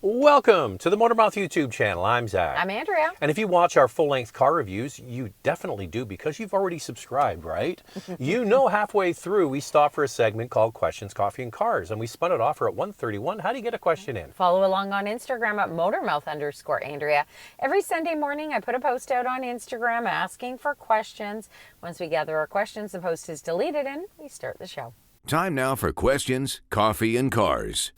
Welcome to the Motormouth YouTube channel. I'm Zach. I'm Andrea. And if you watch our full-length car reviews, you definitely do because you've already subscribed, right? You know, halfway through, we stop for a segment called Questions, Coffee, and Cars, and we spun it off at 1:31. How do you get a question in? Follow along on Instagram at Motormouth_Andrea. Every Sunday morning, I put a post out on Instagram asking for questions. Once we gather our questions, the post is deleted and we start the show. Time now for Questions, Coffee, and Cars.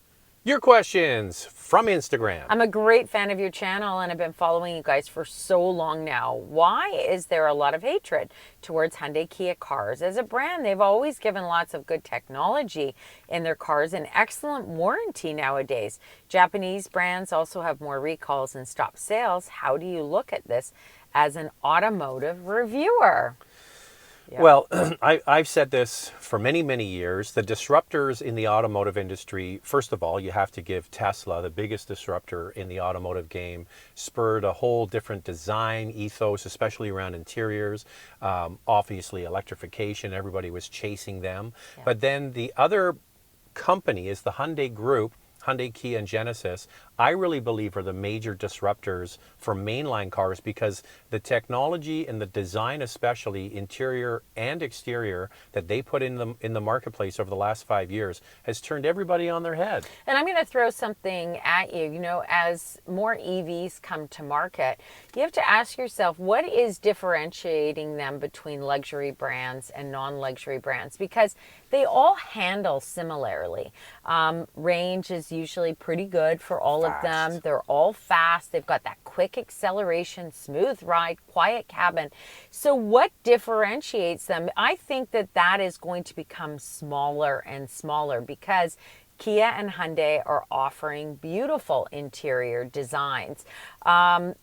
Your questions from Instagram. I'm a great fan of your channel and I've been following you guys for so long now. Why is there a lot of hatred towards Hyundai Kia cars? As a brand, they've always given lots of good technology in their cars and excellent warranty nowadays. Japanese brands also have more recalls and stop sales. How do you look at this as an automotive reviewer? Yeah. Well, I've said this for many, many years. The disruptors in the automotive industry, first of all, you have to give Tesla, the biggest disruptor in the automotive game, spurred a whole different design ethos, especially around interiors. Obviously, electrification, everybody was chasing them. Yeah. But then the other company is the Hyundai Group, Hyundai, Kia, and Genesis, I really believe are the major disruptors for mainline cars because the technology and the design, especially interior and exterior, that they put in the marketplace over the last 5 years has turned everybody on their head. And I'm going to throw something at you. You know, as more EVs come to market, you have to ask yourself, what is differentiating them between luxury brands and non-luxury brands? Because they all handle similarly. Range is usually pretty good for all of them. They're all fast. They've got that quick acceleration, smooth ride, quiet cabin. So what differentiates them? I think that is going to become smaller and smaller because Kia and Hyundai are offering beautiful interior designs.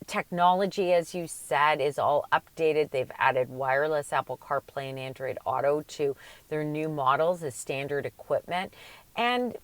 Technology, as you said, is all updated. They've added wireless Apple CarPlay and Android Auto to their new models as standard equipment. And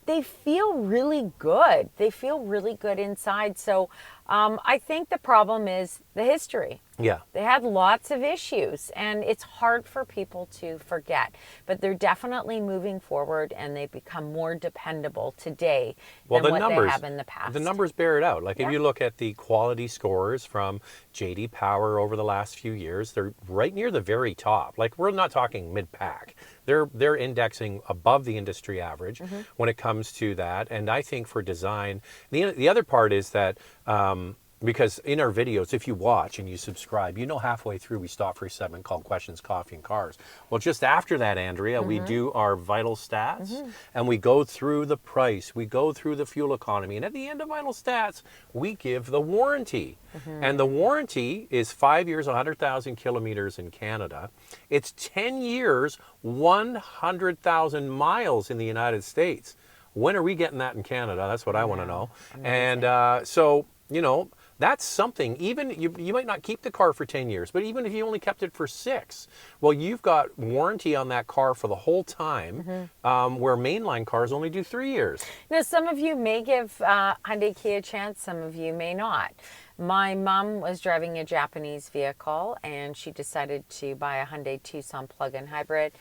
they feel really good. They feel really good inside. So I think the problem is the history. Yeah. They had lots of issues and it's hard for people to forget, but they're definitely moving forward and they become more dependable today than what they have in the past. The numbers bear it out. Like if you look at the quality scores from J.D. Power over the last few years, they're right near the very top. Like we're not talking mid-pack. They're indexing above the industry average when it comes to that. And I think for design, the other part is that because in our videos, if you watch and you subscribe, you know halfway through we stop for a segment called Questions, Coffee, and Cars. Well, just after that, Andrea, we do our vital stats and we go through the price, we go through the fuel economy, and at the end of vital stats, we give the warranty. And the warranty is 5 years, 100,000 kilometers in Canada. It's 10 years, 100,000 miles in the United States. When are we getting that in Canada? That's what I want to know. Amazing. And so, you know, that's something. Even you might not keep the car for 10 years, but even if you only kept it for 6, well, you've got warranty on that car for the whole time, where mainline cars only do 3 years. Now, some of you may give Hyundai Kia a chance, some of you may not. My mom was driving a Japanese vehicle and she decided to buy a Hyundai Tucson plug-in hybrid.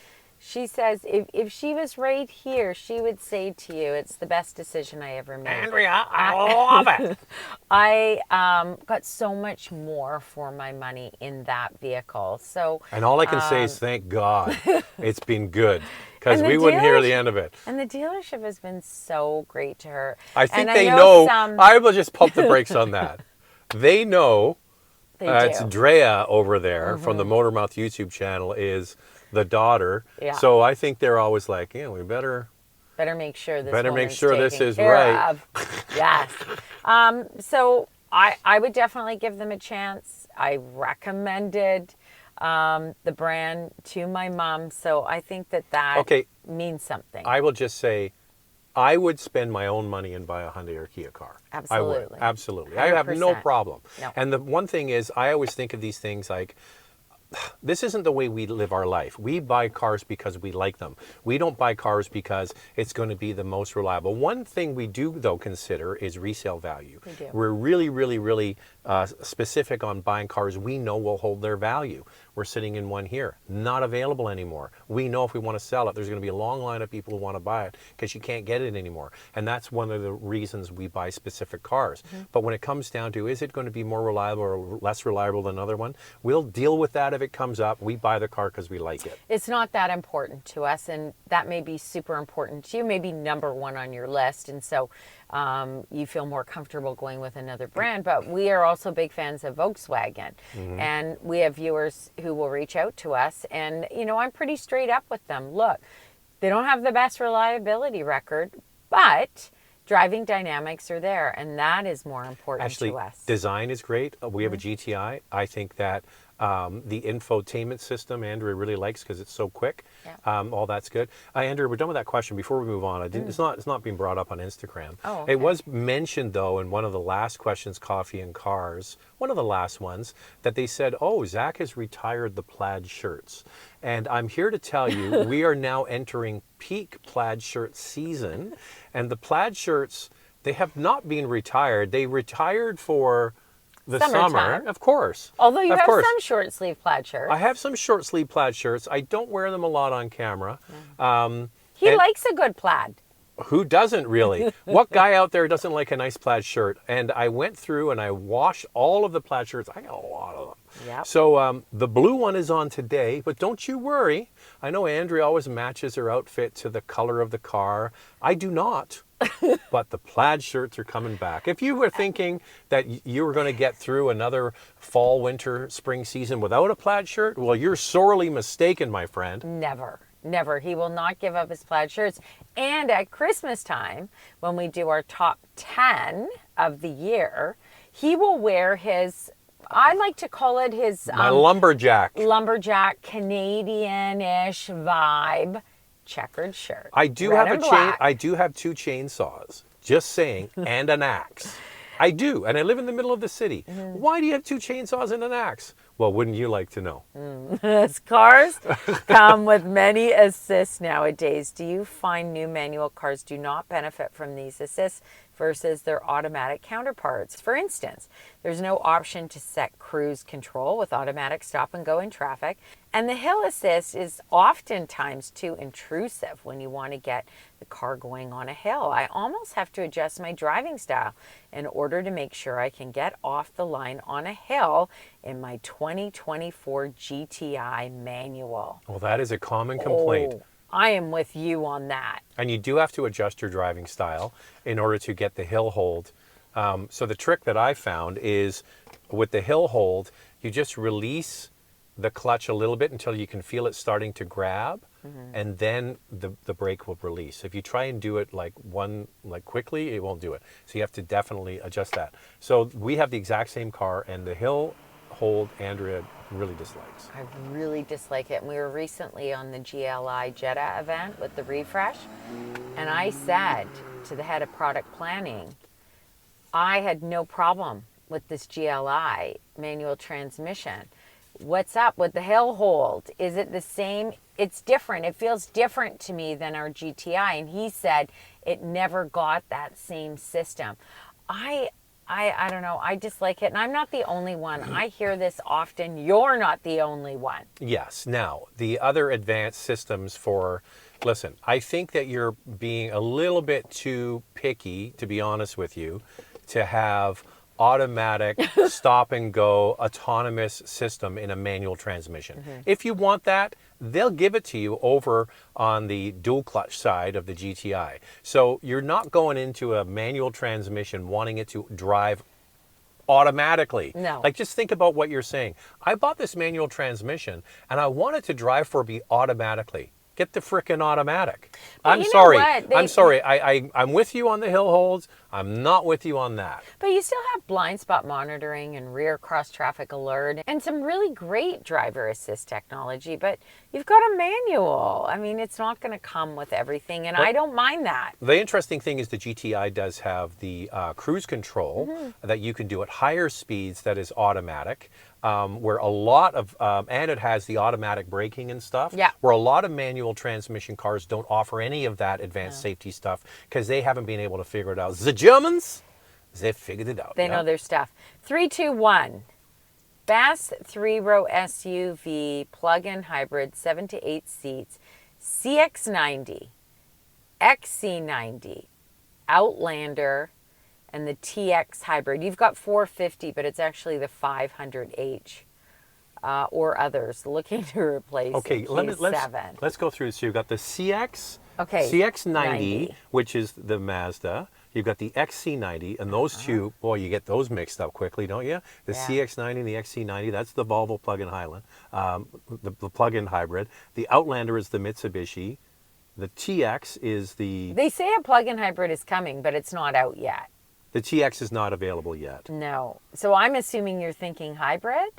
She says if she was right here, she would say to you, it's the best decision I ever made. Andrea, I love it. I got so much more for my money in that vehicle. So, and all I can say is thank God it's been good because we wouldn't hear the end of it. And the dealership has been so great to her. I think they know. I will just pump the brakes on that. They know. It's Drea over there from the Motormouth YouTube channel is the daughter. Yeah. So I think they're always like, yeah, we better make sure this this is right. Yes. So I would definitely give them a chance. I recommended the brand to my mom. So I think that means something. I will just say, I would spend my own money and buy a Hyundai or Kia car. Absolutely. I would. Absolutely. 100%. I have no problem. No. And the one thing is, I always think of these things like, this isn't the way we live our life. We buy cars because we like them. We don't buy cars because it's going to be the most reliable. One thing we do, though, consider is resale value. We do. We're really, really, really specific on buying cars we know will hold their value. We're sitting in one here, not available anymore. We know if we want to sell it, there's going to be a long line of people who want to buy it because you can't get it anymore. And that's one of the reasons we buy specific cars. But when it comes down to, is it going to be more reliable or less reliable than another one? We'll deal with that if it comes up. We buy the car because we like it. It's not that important to us, and that may be super important to you, maybe number one on your list, and so you feel more comfortable going with another brand. But we are also big fans of Volkswagen, and we have viewers who will reach out to us, and I'm pretty straight up with them. Look, they don't have the best reliability record, but driving dynamics are there, and that is more important to us. Design is great. We have a GTI. I think that the infotainment system Andrea really likes because it's so quick. All that's good. Andrea, we're done with that question. Before we move on, it's not being brought up on Instagram. Oh, okay. It was mentioned though in one of the last questions, Coffee and Cars, one of the last ones, that they said, "Oh, Zach has retired the plaid shirts," and I'm here to tell you we are now entering peak plaid shirt season, and the plaid shirts, they have not been retired. They retired for the summer, of course. Although you have some short sleeve plaid shirts. I have some short sleeve plaid shirts. I don't wear them a lot on camera. He likes a good plaid. Who doesn't really? What guy out there doesn't like a nice plaid shirt? And I went through and I washed all of the plaid shirts. I got a lot of them. Yep. So the blue one is on today, but don't you worry. I know Andrea always matches her outfit to the color of the car. I do not. But the plaid shirts are coming back. If you were thinking that you were going to get through another fall, winter, spring season without a plaid shirt, well, you're sorely mistaken, my friend. Never. Never. He will not give up his plaid shirts. And at Christmas time, when we do our top 10 of the year, he will wear his, I like to call it his... My lumberjack. Lumberjack, Canadian-ish vibe checkered shirt. I do have a chain. I do have 2 chainsaws. Just saying, and an axe. I do, and I live in the middle of the city. Why do you have 2 chainsaws and an axe? Well, wouldn't you like to know? As cars come with many assists nowadays, do you find new manual cars do not benefit from these assists versus their automatic counterparts? For instance, there's no option to set cruise control with automatic stop and go in traffic, and the hill assist is oftentimes too intrusive when you want to get the car going on a hill. I almost have to adjust my driving style in order to make sure I can get off the line on a hill in my 2024 GTI manual. Well, that is a common complaint. Oh, I am with you on that. And you do have to adjust your driving style in order to get the hill hold. So the trick that I found is with the hill hold, you just release the clutch a little bit until you can feel it starting to grab, and then the brake will release. If you try and do it like quickly, it won't do it. So you have to definitely adjust that. So we have the exact same car, and the hill hold Andrea really dislikes. I really dislike it. And we were recently on the GLI Jetta event with the refresh, and I said to the head of product planning, I had no problem with this GLI manual transmission. What's up with the hill hold? Is it the same? It's different. It feels different to me than our GTI. And he said it never got that same system. I don't know. I dislike it. And I'm not the only one. I hear this often. You're not the only one. Yes. Now, the other advanced systems for, listen, I think that you're being a little bit too picky, to be honest with you, to have automatic stop and go autonomous system in a manual transmission. If you want that, they'll give it to you over on the dual clutch side of the GTI. So you're not going into a manual transmission wanting it to drive automatically. No. Like, just think about what you're saying. I bought this manual transmission and I want it to drive for me automatically. Get the frickin' automatic. I'm sorry. I'm sorry. I'm with you on the hill holds. I'm not with you on that. But you still have blind spot monitoring and rear cross traffic alert and some really great driver assist technology, but you've got a manual. I mean, it's not going to come with everything, and I don't mind that. The interesting thing is the GTI does have the cruise control that you can do at higher speeds that is automatic. Where a lot of, and it has the automatic braking and stuff, where a lot of manual transmission cars don't offer any of that advanced safety stuff because they haven't been able to figure it out. The Germans, they figured it out. They know their stuff. 3, 2, 1. Best 3-row SUV plug-in hybrid, 7 to 8 seats, CX90, XC90, Outlander, and the TX hybrid. You've got 450, but it's actually the 500H or others looking to replace Okay, the Q7. let's go through. So you've got the CX, Okay, CX90, 90. which is the Mazda. You've got the XC90, and those two, boy, you get those mixed up quickly, don't you? The Yeah. CX90 and the XC90, that's the Volvo plug-in the plug-in hybrid. The Outlander is the Mitsubishi. The TX is They say a plug-in hybrid is coming, but it's not out yet. the TX is not available yet. No. So I'm assuming you're thinking hybrid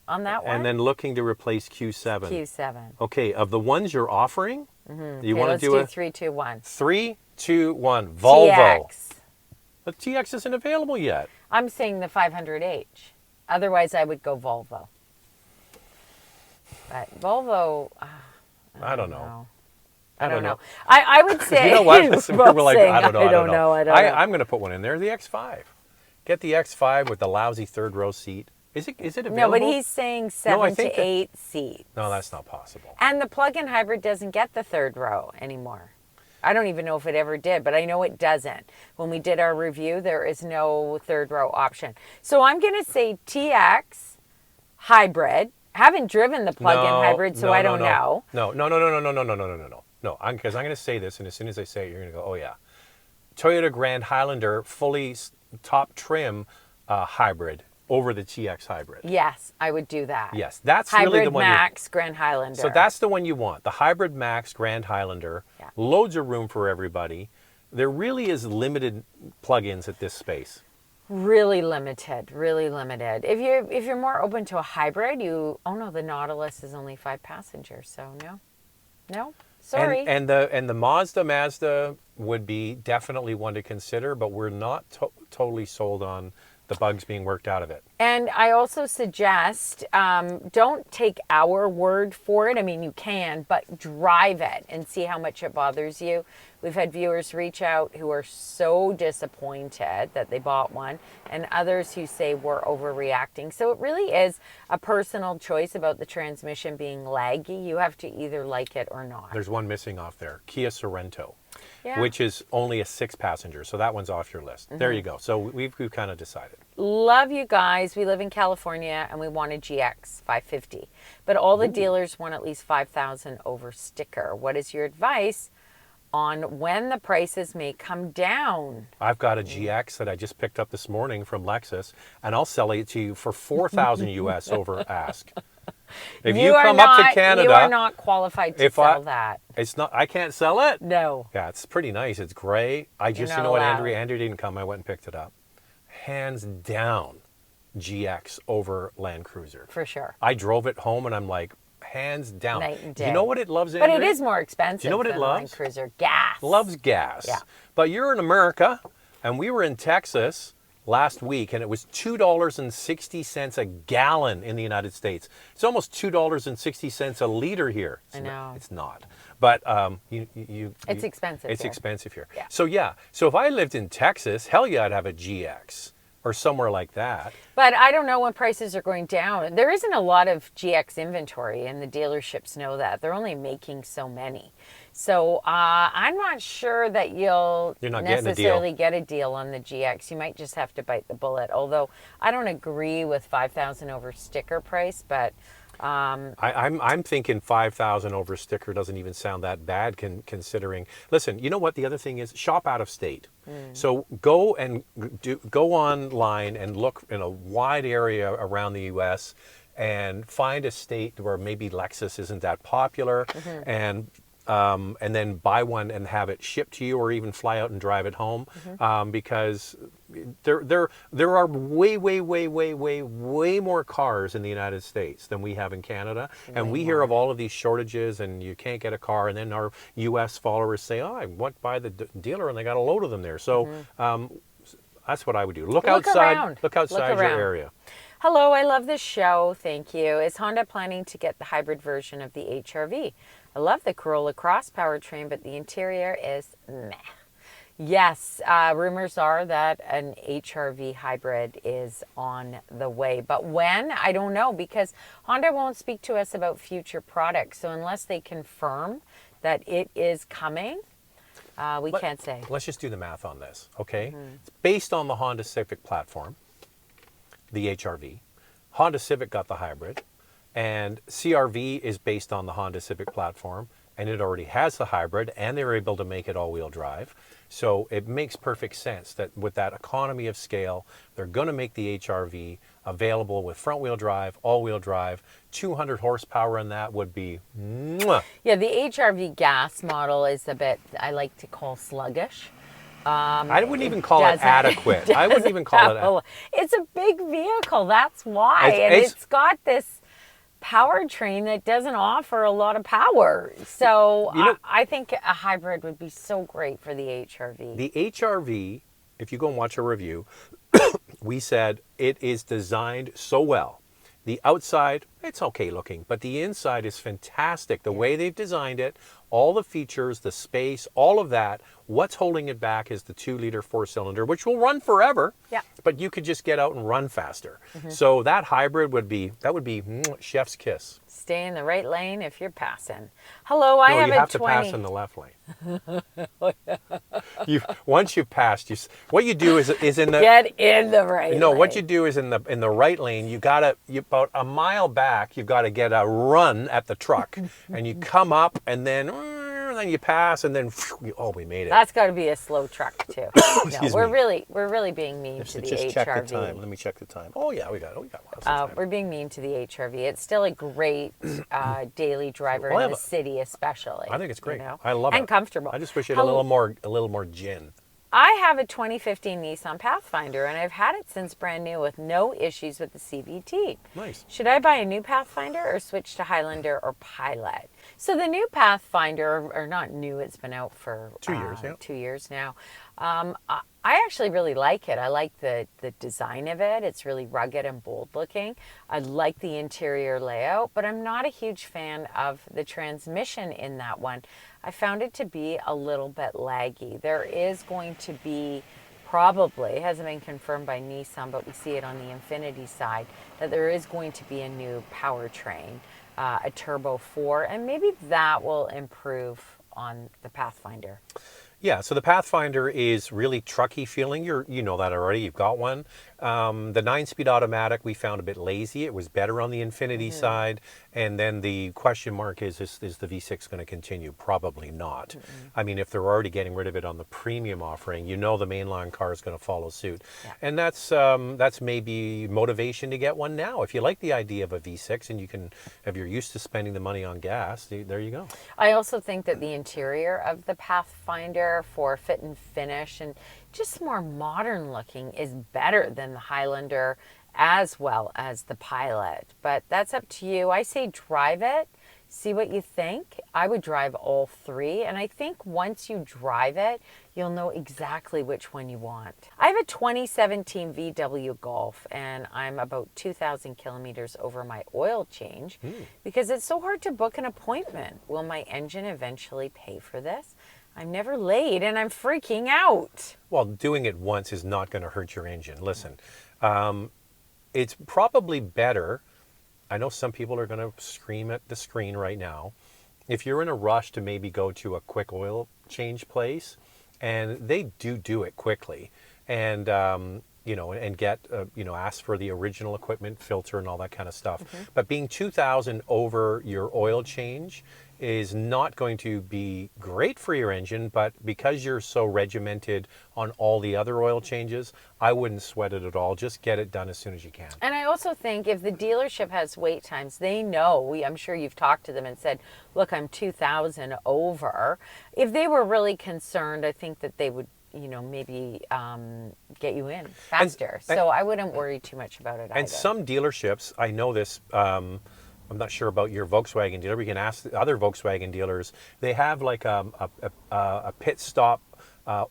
on that one? And then looking to replace Q7. Q7. Okay, of the ones you're offering, you Okay, want let's to do do a 3, 2, 1. 3, 2, 1. Volvo. TX. The TX isn't available yet. I'm saying the 500H. Otherwise, I would go Volvo. But Volvo, I don't know. I don't know. I would say, You know what? we're both like, saying, I don't know. I don't know. I'm going to put one in there. The X5. Get the X5 with the lousy third row seat. Is it available? No, but he's saying 7 think to 8 seats. No, that's not possible. And the plug-in hybrid doesn't get the third row anymore. I don't even know if it ever did, but I know it doesn't. When we did our review, there is no third row option. So I'm going to say TX hybrid. Haven't driven the plug-in hybrid, so I don't know. No, because I'm going to say this, and as soon as I say it, you're going to go, oh, yeah. Toyota Grand Highlander, fully top trim hybrid over the TX hybrid. Yes, I would do that. Yes, that's hybrid really the one. Max Grand Highlander. So that's the one you want. The Hybrid Max Grand Highlander. Yeah. Loads of room for everybody. There really is limited plug-ins at this space. Really limited, really limited. If you're more open to a hybrid, the Nautilus is only 5 passengers, so no, sorry. And the Mazda would be definitely one to consider, but we're not totally sold on the bugs being worked out of it. And I also suggest don't take our word for it. I mean, you can, but drive it and see how much it bothers you. We've had viewers reach out who are so disappointed that they bought one, and others who say we're overreacting. So it really is a personal choice about the transmission being laggy. You have to either like it or not. There's one missing off there, Kia Sorento. Yeah. Which is only a 6 passenger, so that one's off your list. There you go. So we've kind of decided. Love you guys. We live in California and we want a GX 550. But all the dealers want at least 5,000 over sticker. What is your advice on when the prices may come down? I've got a GX that I just picked up this morning from Lexus, and I'll sell it to you for 4,000 US over ask. If you come up to Canada, you are not qualified to sell that. It's not. I can't sell it. No. Yeah, it's pretty nice. It's gray. You know what, Andrew didn't come. I went and picked it up. Hands down, GX over Land Cruiser. For sure. I drove it home, and I'm like, hands down. Night and day. You know what it loves, But Andrea? it is more expensive. Do you know what it than loves? Land Cruiser. Gas. Loves gas. Yeah. But you're in America, and we were in Texas last week, and it was $2.60 a gallon in the United States. It's almost $2.60 a liter here. I know. It's not. But It's expensive. It's here. expensive here. Yeah. So if I lived in Texas, hell yeah, I'd have a GX or somewhere like that. But I don't know when prices are going down. There isn't a lot of GX inventory, and the dealerships know that. They're only making so many. So I'm not sure that you're not necessarily get a deal on the GX. You might just have to bite the bullet. Although I don't agree with 5,000 over sticker price, but I'm thinking 5,000 over sticker doesn't even sound that bad considering. Listen, you know what the other thing is? Shop out of state. So go online and look in a wide area around the U.S. and find a state where maybe Lexus isn't that popular, and then buy one and have it shipped to you, or even fly out and drive it home, because there are way more cars in the United States than we have in Canada, and we hear of all of these shortages, and you can't get a car, and then our U.S. followers say, "Oh, I went by the dealer and they got a load of them there." So that's what I would do. Look outside your area. Hello, I love this show. Thank you. Is Honda planning to get the hybrid version of the HRV? I love the Corolla Cross powertrain, but the interior is meh. Yes, rumors are that an HRV hybrid is on the way. But when? I don't know, because Honda won't speak to us about future products. So unless they confirm that it is coming, we can't say. Let's just do the math on this, okay? It's based on the Honda Civic platform, the HRV. Honda Civic got the hybrid, and CRV is based on the Honda Civic platform, and it already has the hybrid, and they were able to make it all-wheel drive. So it makes perfect sense that with that economy of scale, they're going to make the HRV available with front-wheel drive, all-wheel drive. 200 horsepower in that would be mwah. Yeah, the HRV gas model is a bit, I like to call sluggish. I wouldn't even call it adequate. I wouldn't even call it. It's a big vehicle, that's why. It's got this powertrain that doesn't offer a lot of power. So I think a hybrid would be so great for the HRV. The HRV, if you go and watch a review, we said it is designed so well. The outside, it's okay looking, but the inside is fantastic. The way they've designed it, all the features, the space, all of that. What's holding it back is the 2-liter 4-cylinder, which will run forever. Yeah. But you could just get out and run faster. So that hybrid would be chef's kiss. Stay in the right lane if you're passing. Hello, I have you a have 20. to pass in the left lane. Once you've passed, what you do is in the Get in the right lane. No, what you do is in the right lane, you about a mile back, you've got to get a run at the truck, and you come up, and then you pass, and then we made it. That's got to be a slow truck too. Excuse we're me. really being mean to the HRV. Check the time. Let me check the time. Oh yeah, we got lots of time. We're being mean to the HRV. It's still a great daily driver in the city, especially. I think it's great. You know? I love it. And comfortable. I just wish it had a little more gin. I have a 2015 Nissan Pathfinder, and I've had it since brand new with no issues with the CVT. Nice. Should I buy a new Pathfinder or switch to Highlander or Pilot? So the new Pathfinder, or not new, it's been out for 2 years, 2 years now. I actually really like it. I like the design of it. It's really rugged and bold looking. I like the interior layout, but I'm not a huge fan of the transmission in that one. I found it to be a little bit laggy. There is going to be probably, it hasn't been confirmed by Nissan, but we see it on the Infiniti side, that there is going to be a new powertrain, a Turbo 4, and maybe that will improve on the Pathfinder. Yeah, so the Pathfinder is really trucky feeling. You know that already. You've got one. The 9-speed automatic we found a bit lazy. It was better on the Infiniti side. And then the question mark is the V6 going to continue? Probably not. I mean, if they're already getting rid of it on the premium offering, you know the mainline car is going to follow suit. Yeah. And that's maybe motivation to get one now. If you like the idea of a V6 and if you're used to spending the money on gas, there you go. I also think that the interior of the Pathfinder for fit and finish and just more modern looking is better than the Highlander as well as the Pilot. But that's up to you. I say drive it, see what you think. I would drive all three, and I think once you drive it, you'll know exactly which one you want. I have a 2017 VW Golf, and I'm about 2,000 kilometers over my oil change because it's so hard to book an appointment. Will my engine eventually pay for this? I'm never late, and I'm freaking out. Well, doing it once is not going to hurt your engine. Listen, it's probably better. I know some people are going to scream at the screen right now. If you're in a rush to maybe go to a quick oil change place, and they do it quickly, and and get ask for the original equipment, filter, and all that kind of stuff. But being 2,000 over your oil change is not going to be great for your engine, but because you're so regimented on all the other oil changes, I wouldn't sweat it at all. Just get it done as soon as you can. And I also think if the dealership has wait times, they know, I'm sure you've talked to them and said, look, I'm 2,000 over. If they were really concerned, I think that they would maybe get you in faster. So I wouldn't worry too much about it either. And some dealerships, I know this, I'm not sure about your Volkswagen dealer. We can ask the other Volkswagen dealers. They have like a pit stop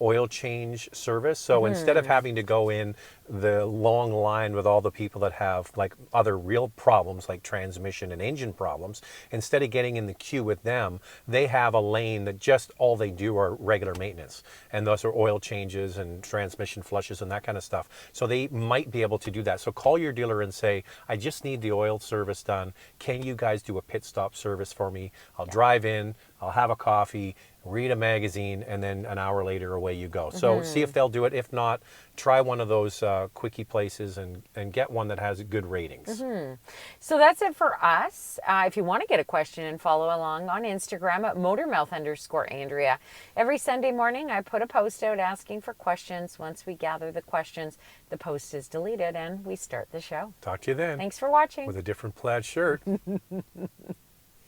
oil change service. So instead of having to go in the long line with all the people that have like other real problems like transmission and engine problems, instead of getting in the queue with them, they have a lane that just all they do are regular maintenance. And those are oil changes and transmission flushes and that kind of stuff. So they might be able to do that. So call your dealer and say, I just need the oil service done. Can you guys do a pit stop service for me? I'll drive in, I'll have a coffee, read a magazine, and then an hour later away you go. So see if they'll do it. If not, try one of those quickie places and get one that has good ratings. So that's it for us. If you want to get a question and follow along on Instagram at motormouth_Andrea. Every Sunday morning I put a post out asking for questions. Once we gather the questions, the post is deleted and we start the show. Talk to you then. Thanks for watching. With a different plaid shirt.